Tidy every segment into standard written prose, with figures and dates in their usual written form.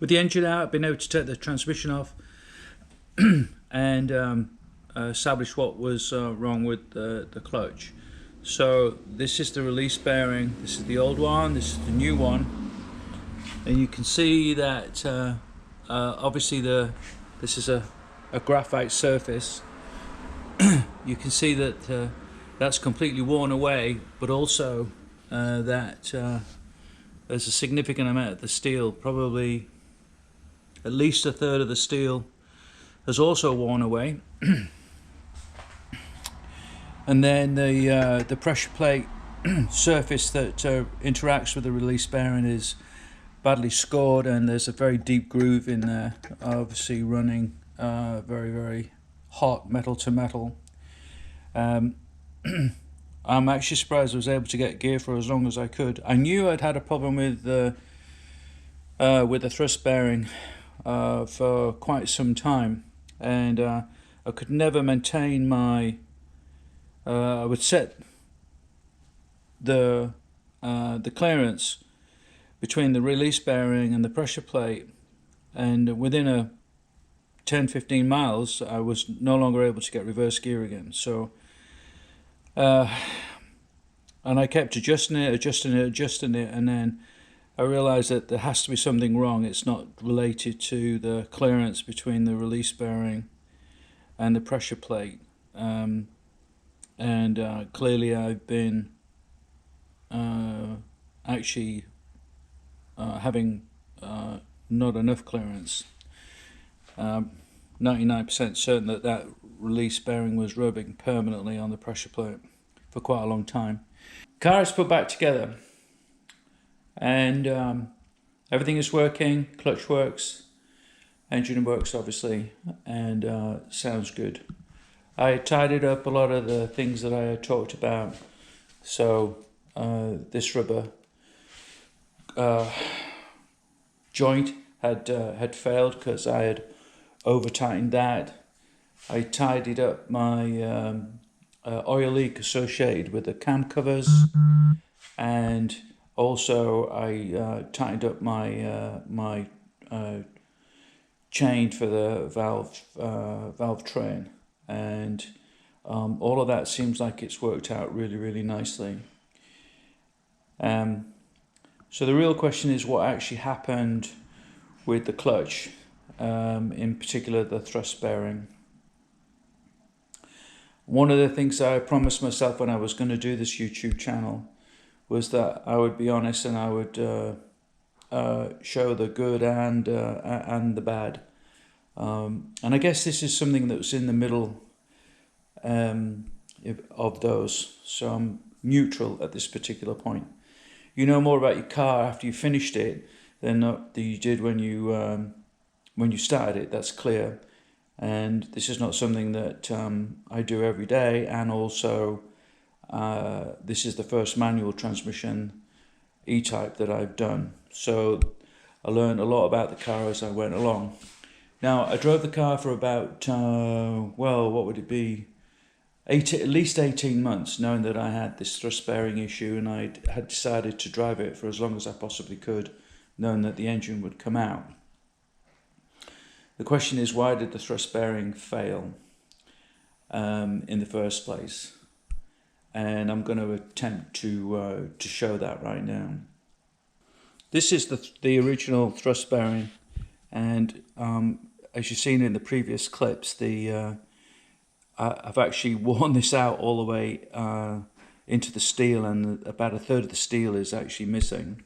With the engine out, I've been able to take the transmission off and establish what was wrong with the clutch. So this is the release bearing, this is the old one, this is the new one, and you can see that obviously this is a graphite surface. You can see that that's completely worn away, but also that there's a significant amount of the steel, probably at least a third of the steel, has also worn away. And then the pressure plate surface that interacts with the release bearing is badly scored, and there's a very deep groove in there, obviously running very, very hot metal to metal. I'm actually surprised I was able to get gear for as long as I could. I knew I'd had a problem with the thrust bearing for quite some time, and I could never maintain my I would set the clearance between the release bearing and the pressure plate, and within a 10-15 miles I was no longer able to get reverse gear again. So and I kept adjusting it, and then I realized that there has to be something wrong. It's not related to the clearance between the release bearing and the pressure plate. Clearly I've been actually having not enough clearance. 99% certain that release bearing was rubbing permanently on the pressure plate for quite a long time. Car is put back together, and everything is working. Clutch works, engine works obviously, and sounds good. I tidied up a lot of the things that I had talked about. So this rubber joint had failed because I had over tightened that. I tidied up my oil leak associated with the cam covers, and also I tightened up my chain for the valve train, and all of that seems like it's worked out really, really nicely. So the real question is what actually happened with the clutch, in particular the thrust bearing. One of the things I promised myself when I was going to do this YouTube channel was that I would be honest, and I would show the good and the bad. And I guess this is something that was in the middle of those, so I'm neutral at this particular point. You know more about your car after you finished it than you did when you started it. That's clear. And this is not something that I do every day, and also this is the first manual transmission E-type that I've done. So I learned a lot about the car as I went along. Now I drove the car for about, well, what would it be? At least 18 months, knowing that I had this thrust bearing issue, and I had decided to drive it for as long as I possibly could, knowing that the engine would come out. The question is, why did the thrust bearing fail in the first place? And I'm going to attempt to show that right now. This is the original thrust bearing, and as you've seen in the previous clips, I've actually worn this out all the way into the steel, and about a third of the steel is actually missing,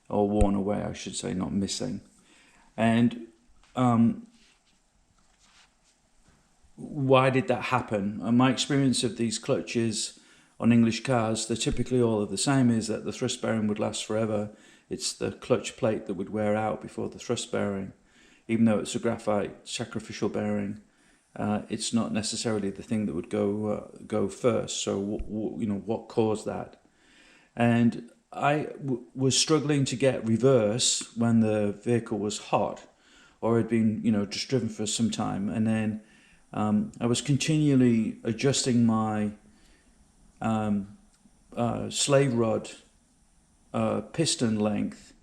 or worn away, I should say, not missing. And why did that happen? My experience of these clutches on English cars, they're typically all of the same, is that the thrust bearing would last forever. It's the clutch plate that would wear out before the thrust bearing. Even though it's a graphite sacrificial bearing, it's not necessarily the thing that would go first. So what caused that? And I was struggling to get reverse when the vehicle was hot, or had been just driven for some time, and then I was continually adjusting my slave rod piston length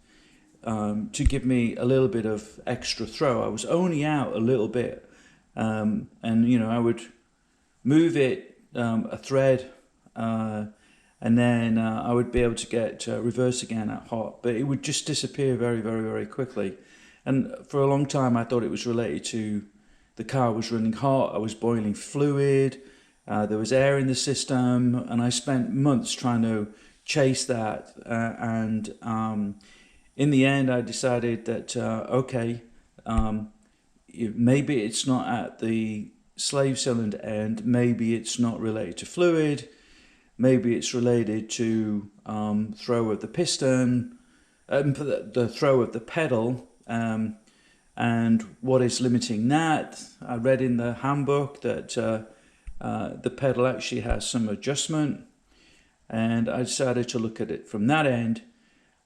to give me a little bit of extra throw. I was only out a little bit, and I would move it a thread, and then I would be able to get reverse again at hot, but it would just disappear very, very, very quickly. And for a long time I thought it was related to the car was running hot, I was boiling fluid, there was air in the system, and I spent months trying to chase that, and in the end I decided that okay, maybe it's not at the slave cylinder end, maybe it's not related to fluid, maybe it's related to throw of the piston, the throw of the pedal, and what is limiting that. I read in the handbook that the pedal actually has some adjustment, and I decided to look at it from that end.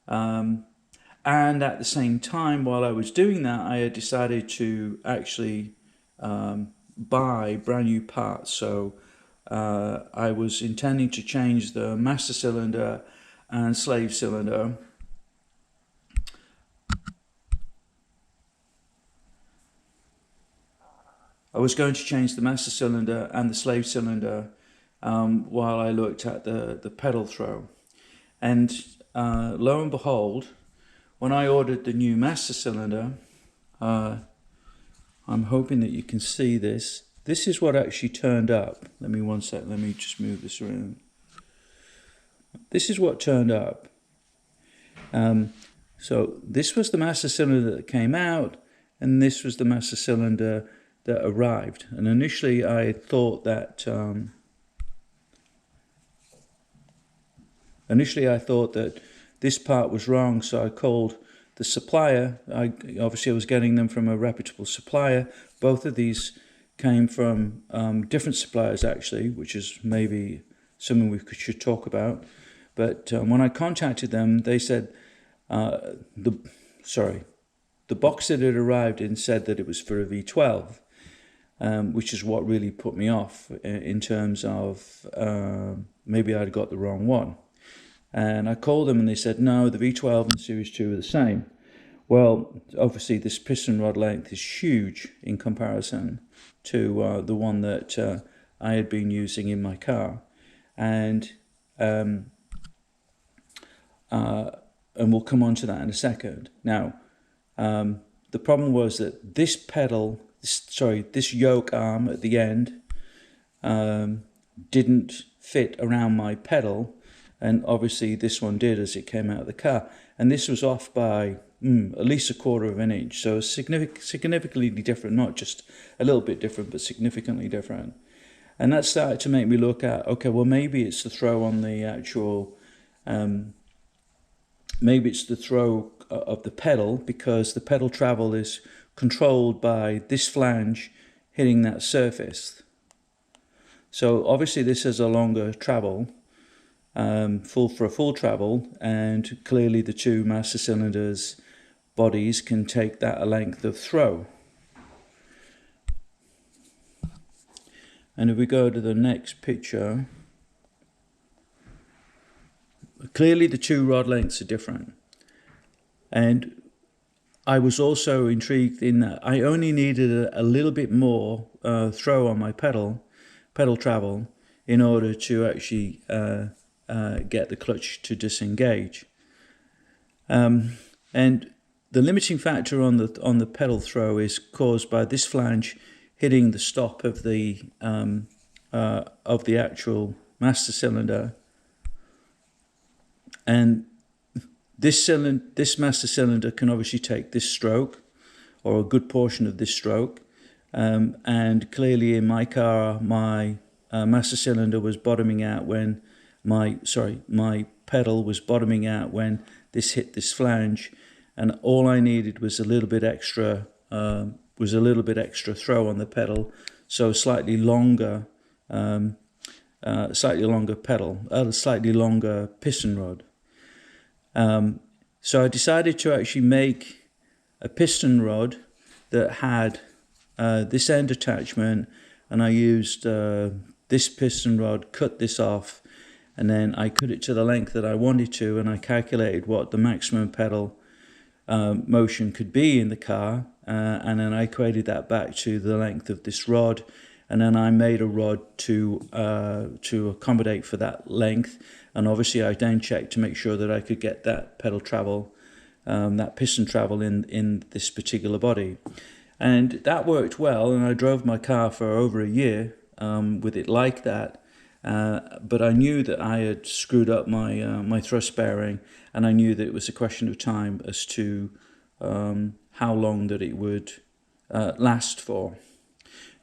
And at the same time, while I was doing that, I had decided to actually buy brand new parts. So I was intending to change the master cylinder and slave cylinder. I was going to change the master cylinder and the slave cylinder while I looked at the pedal throw. And lo and behold, when I ordered the new master cylinder, I'm hoping that you can see this. This is what actually turned up. Let me just move this around. This is what turned up. So this was the master cylinder that came out, and this was the master cylinder that arrived. And initially I thought that this part was wrong, so I called the supplier. Obviously I was getting them from a reputable supplier. Both of these came from different suppliers actually, which is maybe something we should talk about. But when I contacted them, they said the box that it arrived in said that it was for a V12, which is what really put me off in terms of maybe I'd got the wrong one. And I called them and they said, no, the V12 and Series 2 are the same. Well, obviously this piston rod length is huge in comparison to the one that I had been using in my car. And we'll come on to that in a second. Now, the problem was that this yoke arm at the end didn't fit around my pedal, and obviously this one did as it came out of the car. And this was off by at least 1/4 of an inch, so significantly different, not just a little bit different, but significantly different. And that started to make me look at, okay, well maybe it's the throw on the actual, maybe it's the throw of the pedal, because the pedal travel is controlled by this flange hitting that surface. So obviously this has a longer travel, for a full travel, and clearly the two master cylinders bodies can take that length of throw. And if we go to the next picture, clearly the two rod lengths are different. And I was also intrigued in that I only needed a little bit more throw on my pedal travel in order to actually get the clutch to disengage. And the limiting factor on the pedal throw is caused by this flange hitting the stop of the actual master cylinder, and this master cylinder can obviously take this stroke, or a good portion of this stroke, and clearly in my car my master cylinder was bottoming out when my pedal was bottoming out when this hit this flange, and all I needed was a little bit extra throw on the pedal, so slightly longer pedal, a slightly longer piston rod. So I decided to actually make a piston rod that had this end attachment, and I used this piston rod, cut this off, and then I cut it to the length that I wanted to, and I calculated what the maximum pedal motion could be in the car, and then I equated that back to the length of this rod, and then I made a rod to accommodate for that length. And obviously I then checked to make sure that I could get that pedal travel, that piston travel in this particular body. And that worked well, and I drove my car for over a year with it like that. But I knew that I had screwed up my thrust bearing, and I knew that it was a question of time as to how long that it would last for.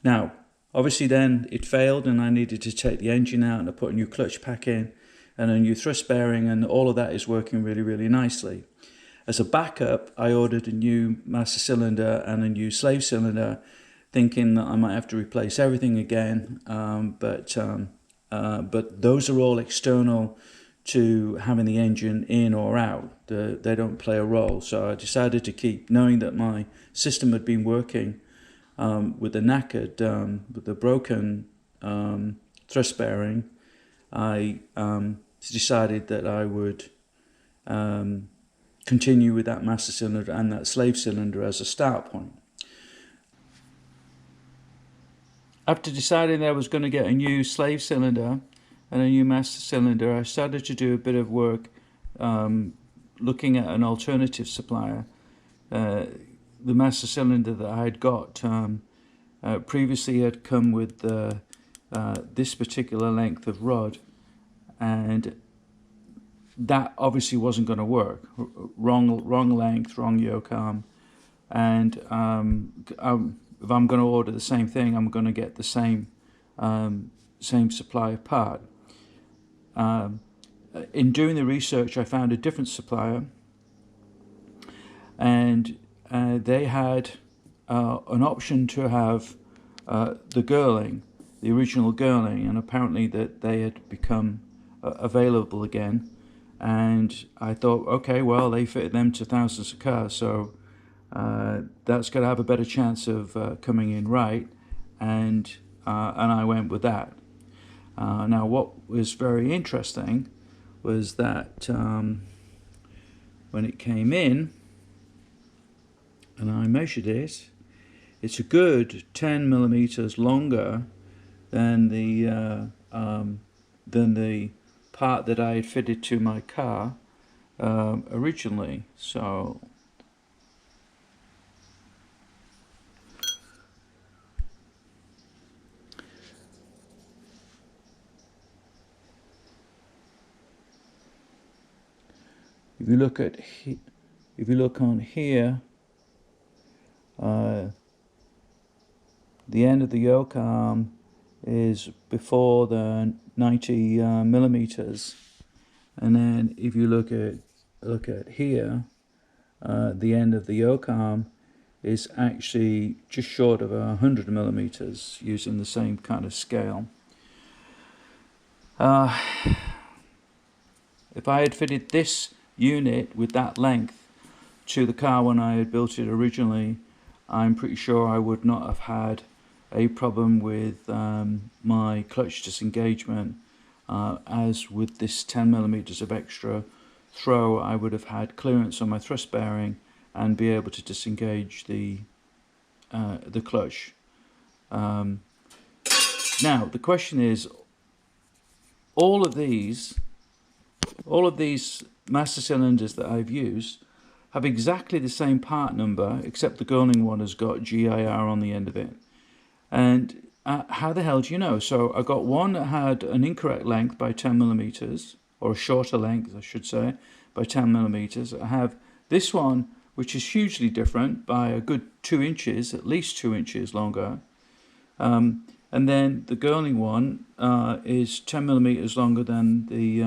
Now, obviously then it failed, and I needed to take the engine out, and I put a new clutch pack in and a new thrust bearing, and all of that is working really, really nicely. As a backup, I ordered a new master cylinder and a new slave cylinder, thinking that I might have to replace everything again, but those are all external to having the engine in or out. They don't play a role. So I decided to keep, knowing that my system had been working with the knackered, with the broken thrust bearing. I decided that I would continue with that master cylinder and that slave cylinder as a start point. After deciding that I was going to get a new slave cylinder and a new master cylinder, I started to do a bit of work looking at an alternative supplier. The master cylinder that I had got previously had come with this particular length of rod, and that obviously wasn't going to work. Wrong length, wrong yoke arm, and if I'm going to order the same thing, I'm going to get the same supplier part. In doing the research, I found a different supplier, and they had an option to have the Girling, the original Girling, and apparently that they had become available again. And I thought, okay, well, they fitted them to thousands of cars, so that's going to have a better chance of coming in right, and I went with that. Now, what was very interesting was that when it came in, and I measured it, it's a good 10 millimeters longer than the part that I had fitted to my car originally. So if you look on here, the end of the yoke arm is before the 90 millimeters, and then if you look at here, the end of the yoke arm is actually just short of 100 millimeters, using the same kind of scale. If I had fitted this unit with that length to the car when I had built it originally, I'm pretty sure I would not have had a problem with my clutch disengagement. As with this 10 millimeters of extra throw, I would have had clearance on my thrust bearing and be able to disengage the clutch. Now the question is, all of these master cylinders that I've used have exactly the same part number, except the Girling one has got GIR on the end of it. And how the hell do you know? So I got one that had an incorrect length by 10 millimeters, or a shorter length, I should say, by 10 millimeters. I have this one, which is hugely different by a good 2 inches, at least 2 inches longer. And then the Girling one is 10 millimeters longer than the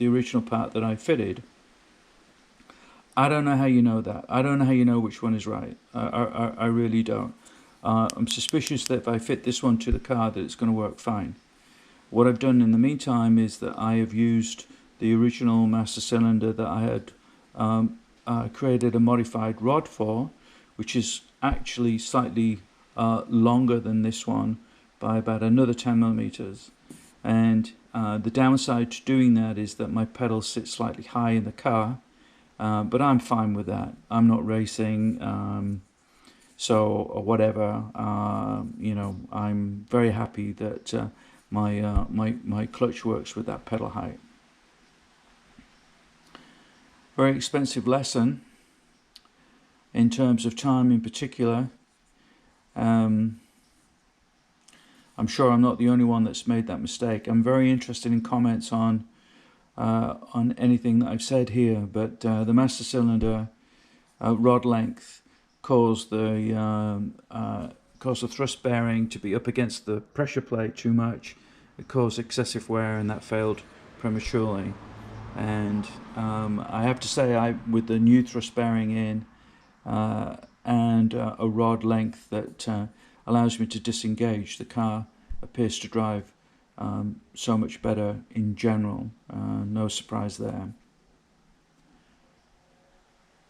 original part that I fitted. I don't know how you know that. I don't know how you know which one is right. I really don't. I'm suspicious that if I fit this one to the car, that it's going to work fine. What I've done in the meantime is that I have used the original master cylinder that I had created a modified rod for, which is actually slightly longer than this one by about another 10 millimeters. And the downside to doing that is that my pedals sit slightly high in the car, but I'm fine with that. I'm not racing, so or whatever. I'm very happy that my clutch works with that pedal height. Very expensive lesson in terms of time in particular. I'm sure I'm not the only one that's made that mistake. I'm very interested in comments on anything that I've said here, but the master cylinder rod length caused the thrust bearing to be up against the pressure plate too much. It caused excessive wear, and that failed prematurely. And I have to say, with the new thrust bearing in and a rod length that allows me to disengage, the car appears to drive so much better in general. No surprise there.